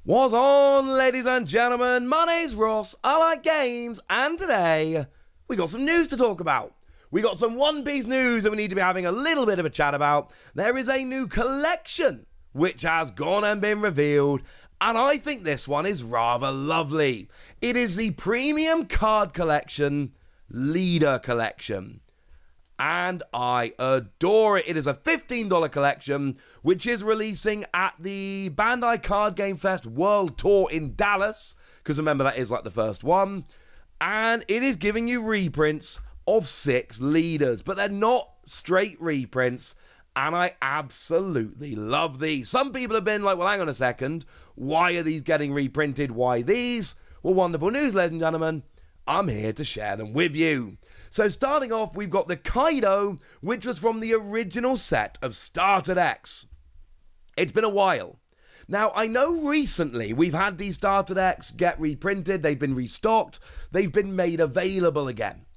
What's on, ladies and gentlemen? My name's Ross, I like games, and today we got some news to talk about. We got some One Piece news that we need to be having a little bit of a chat about. There is a new collection which has gone and been revealed, and I think this one is rather lovely. It is the Premium Card Collection Leader Collection. And I adore it. It is a $15 collection, which is releasing at the Bandai Card Game Fest World Tour in Dallas, because remember, that is like the first one. And it is giving you reprints of 6 leaders, but they're not straight reprints, and I absolutely love these. Some people have been like, well, hang on a second, why are these getting reprinted? Why these? Well, wonderful news, ladies and gentlemen. I'm here to share them with you. So starting off, we've got the Kaido, which was from the original set of Starter Decks. It's been a while. Now, I know recently we've had these Starter Decks get reprinted, they've been restocked, they've been made available again.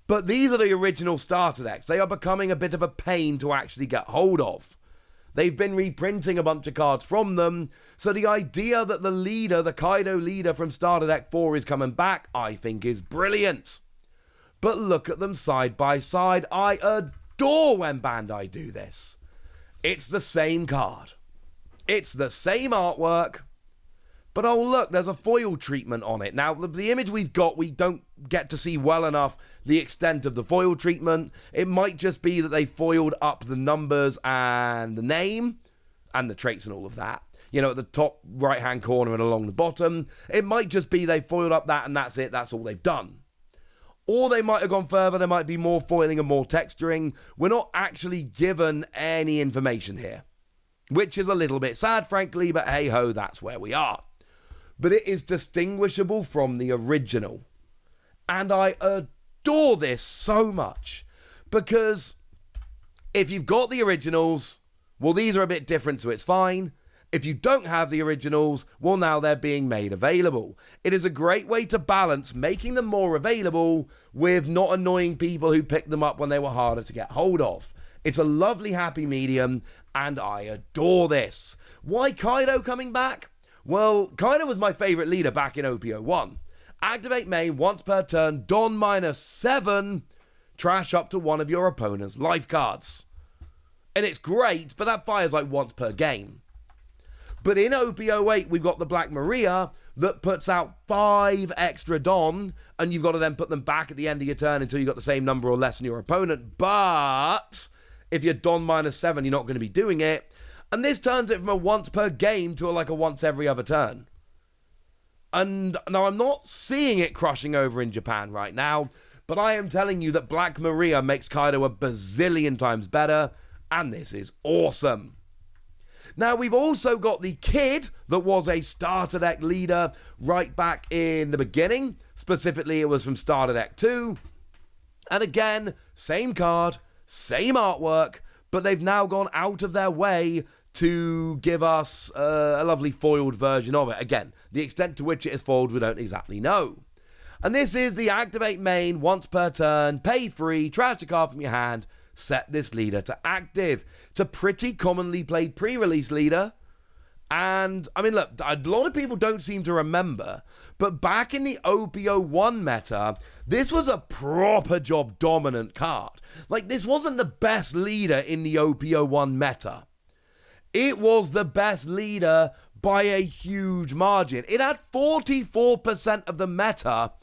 But these are the original Starter Decks. They are becoming a bit of a pain to actually get hold of. They've been reprinting a bunch of cards from them, so the idea that the leader, the Kaido leader from Starter Deck 4 is coming back, I think is brilliant. But look at them side by side. I adore when Bandai do this. It's the same card. It's the same artwork. But oh look, there's a foil treatment on it. Now, the image we've got, we don't get to see well enough the extent of the foil treatment. It might just be that they foiled up the numbers and the name and the traits and all of that. You know, at the top right-hand corner and along the bottom. It might just be they foiled up that and that's it. That's all they've done. Or they might have gone further. There might be more foiling and more texturing. We're not actually given any information here, which is a little bit sad, frankly, but hey-ho, that's where we are. But it is distinguishable from the original. And I adore this so much, because if you've got the originals, well, these are a bit different, so it's fine. If you don't have the originals, well, now they're being made available. It is a great way to balance making them more available with not annoying people who picked them up when they were harder to get hold of. It's a lovely happy medium, and I adore this. Why Kaido coming back? Well, Kaido was my favourite leader back in OP01. Activate main once per turn, Don -7, trash up to one of your opponent's life cards. And it's great, but that fires like once per game. But in OP08, we've got the Black Maria that puts out 5 extra Don, and you've got to then put them back at the end of your turn until you've got the same number or less than your opponent. But if you're Don -7, you're not going to be doing it. And this turns it from a once per game to like a once every other turn. And now I'm not seeing it crushing over in Japan right now, but I am telling you that Black Maria makes Kaido a bazillion times better, and this is awesome. Now we've also got the Kid that was a Starter Deck leader right back in the beginning. Specifically, it was from Starter Deck 2. And again, same card, same artwork, but they've now gone out of their way to give us a lovely foiled version of it. Again, the extent to which it is foiled, we don't exactly know. And this is the activate main once per turn, pay free, trash the card from your hand, set this leader to active. It's a pretty commonly played pre-release leader. And, I mean, look, a lot of people don't seem to remember, but back in the OP01 meta, this was a proper job dominant card. Like, this wasn't the best leader in the OP01 meta. It was the best leader by a huge margin. It had 44% of the meta,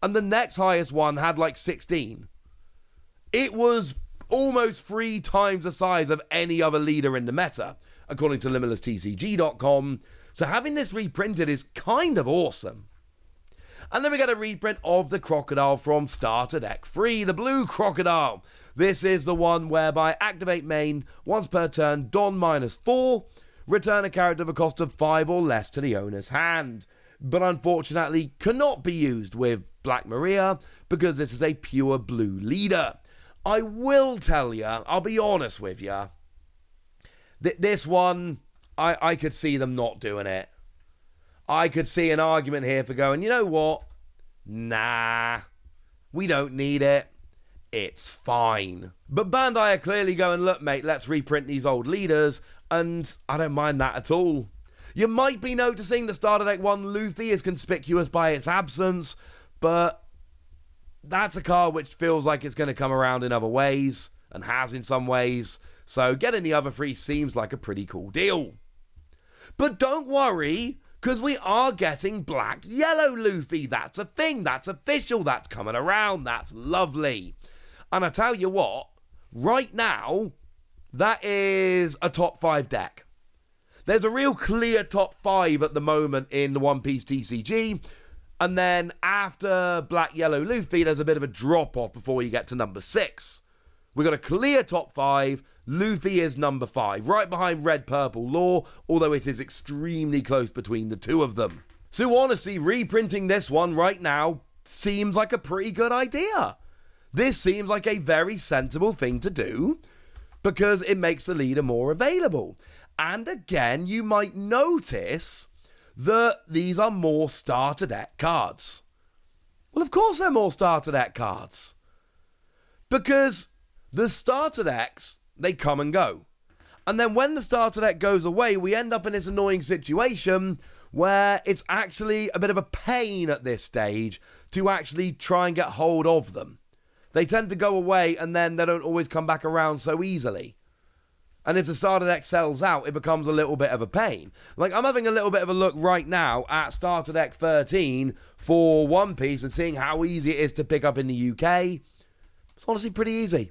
and the next highest one had like 16. It was almost 3 times the size of any other leader in the meta, according to LimitlessTCG.com. So having this reprinted is kind of awesome. And then we get a reprint of the Crocodile from Starter Deck 3, the Blue Crocodile. This is the one whereby activate main once per turn, Don -4, return a character of a cost of 5 or less to the owner's hand. But unfortunately cannot be used with Black Maria because this is a pure blue leader. I will tell you, I'll be honest with you, this one, I could see them not doing it. I could see an argument here for going, you know what? Nah, we don't need it. It's fine. But Bandai are clearly going, look, mate, let's reprint these old leaders, and I don't mind that at all. You might be noticing the starter deck 1 Luffy is conspicuous by its absence, but that's a card which feels like it's going to come around in other ways, and has in some ways, so getting the other 3 seems like a pretty cool deal. But don't worry, because we are getting Black Yellow Luffy. That's a thing, that's official, that's coming around, that's lovely. And I tell you what, right now, that is a top 5 deck. There's a real clear top 5 at the moment in the One Piece TCG, and then after Black Yellow Luffy, there's a bit of a drop-off before you get to number 6. We've got a clear top 5, Luffy is number 5, right behind Red Purple Law, although it is extremely close between the two of them. So honestly, reprinting this one right now seems like a pretty good idea. This seems like a very sensible thing to do, because it makes the leader more available. And again, you might notice that these are more starter deck cards. Well, of course they're more starter deck cards. Because the starter decks, they come and go. And then when the starter deck goes away, we end up in this annoying situation where it's actually a bit of a pain at this stage to actually try and get hold of them. They tend to go away and then they don't always come back around so easily. And if the starter deck sells out, it becomes a little bit of a pain. Like, I'm having a little bit of a look right now at starter deck 13 for One Piece and seeing how easy it is to pick up in the UK. It's honestly pretty easy.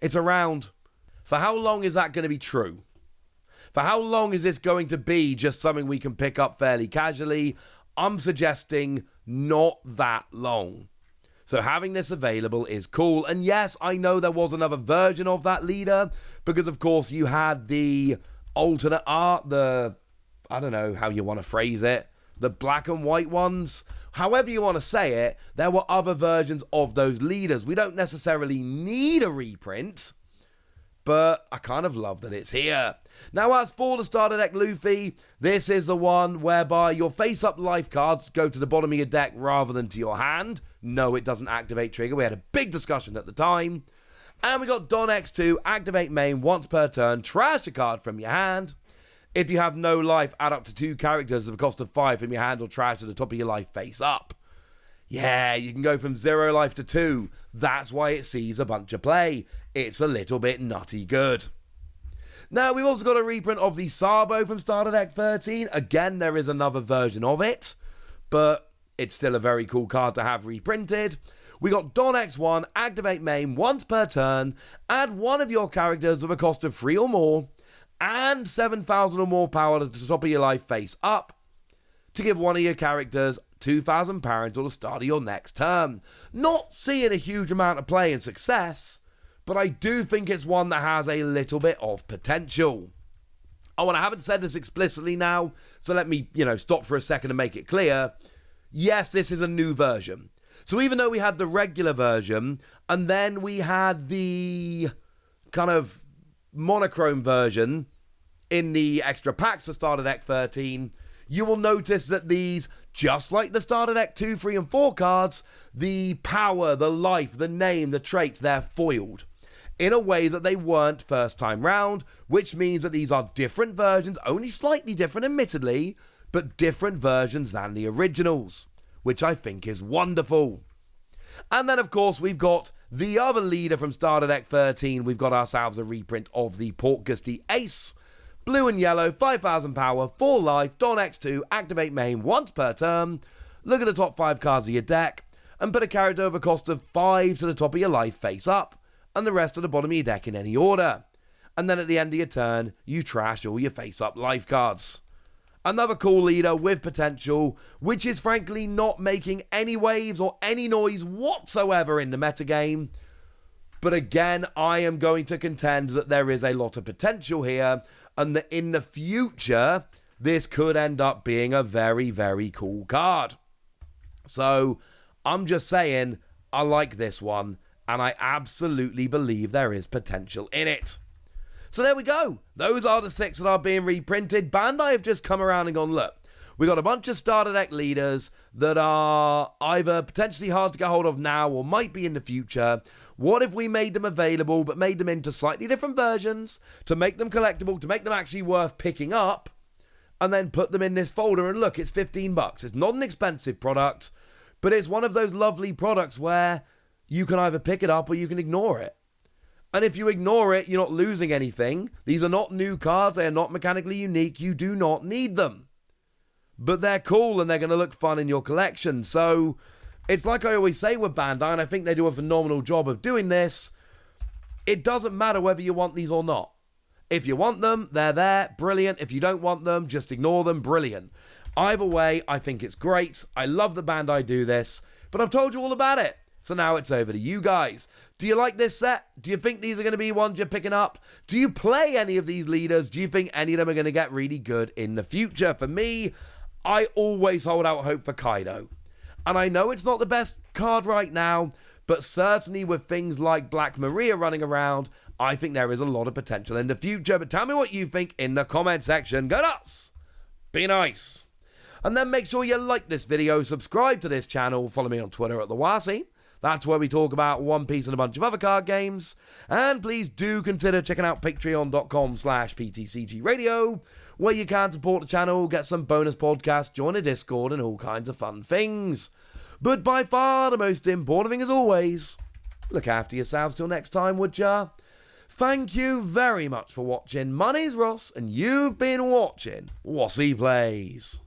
It's around. For how long is that going to be true? For how long is this going to be just something we can pick up fairly casually? I'm suggesting not that long. So having this available is cool. And yes, I know there was another version of that leader, because of course you had the alternate art, I don't know how you want to phrase it, the black and white ones. However you want to say it, there were other versions of those leaders. We don't necessarily need a reprint, but I kind of love that it's here. Now, as for the starter deck Luffy, this is the one whereby your face-up life cards go to the bottom of your deck rather than to your hand. No, it doesn't activate trigger. We had a big discussion at the time. And we got Don X2, activate main once per turn, trash a card from your hand. If you have no life, add up to 2 characters of a cost of 5 from your hand or trash to the top of your life face up. Yeah, you can go from 0 life to 2. That's why it sees a bunch of play. It's a little bit nutty good. Now, we've also got a reprint of the Sabo from Starter Deck 13. Again, there is another version of it, but it's still a very cool card to have reprinted. We got Don X1, activate main once per turn, add 1 of your characters of a cost of 3 or more, and 7,000 or more power to the top of your life face up, to give 1 of your characters 2,000 power until the start of your next turn. Not seeing a huge amount of play and success, but I do think it's one that has a little bit of potential. Oh, and I haven't said this explicitly now, so let me, stop for a second and make it clear. Yes, this is a new version. So even though we had the regular version, and then we had the kind of monochrome version in the extra packs of Starter Deck 13, you will notice that these, just like the Starter Deck 2, 3, and 4 cards, the power, the life, the name, the traits, they're foiled in a way that they weren't first time round, which means that these are different versions, only slightly different admittedly, but different versions than the originals, which I think is wonderful. And then, of course, we've got the other leader from Starter Deck 13. We've got ourselves a reprint of the Port Gusty Ace. Blue and yellow, 5,000 power, 4 life, Don X2, activate main once per turn. Look at the top 5 cards of your deck, and put a character of a cost of 5 to the top of your life face up, and the rest to the bottom of your deck in any order. And then at the end of your turn, you trash all your face up life cards. Another cool leader with potential, which is frankly not making any waves or any noise whatsoever in the metagame. But again, I am going to contend that there is a lot of potential here, and that in the future, this could end up being a very, very cool card. So, I'm just saying, I like this one, and I absolutely believe there is potential in it. So there we go. Those are the 6 that are being reprinted. Bandai have just come around and gone, look, we got a bunch of starter deck leaders that are either potentially hard to get hold of now or might be in the future. What if we made them available but made them into slightly different versions to make them collectible, to make them actually worth picking up? and then put them in this folder, and look, it's $15. It's not an expensive product, but it's one of those lovely products where you can either pick it up or you can ignore it. And if you ignore it, you're not losing anything. These are not new cards. They are not mechanically unique. You do not need them. But they're cool and they're going to look fun in your collection. So it's like I always say with Bandai, and I think they do a phenomenal job of doing this. It doesn't matter whether you want these or not. If you want them, they're there. Brilliant. If you don't want them, just ignore them. Brilliant. Either way, I think it's great. I love that Bandai do this. But I've told you all about it. So now it's over to you guys. Do you like this set? Do you think these are going to be ones you're picking up? Do you play any of these leaders? Do you think any of them are going to get really good in the future? For me, I always hold out hope for Kaido. And I know it's not the best card right now, but certainly with things like Black Maria running around, I think there is a lot of potential in the future. But tell me what you think in the comment section. Go nuts! Be nice! And then make sure you like this video, subscribe to this channel, follow me on Twitter at TheWasi. That's where we talk about One Piece and a bunch of other card games. And please do consider checking out patreon.com/PTCG Radio, where you can support the channel, get some bonus podcasts, join a Discord, and all kinds of fun things. But by far the most important thing, as always, look after yourselves till next time, would ya? Thank you very much for watching. My name's Ross, and you've been watching Wasi Plays.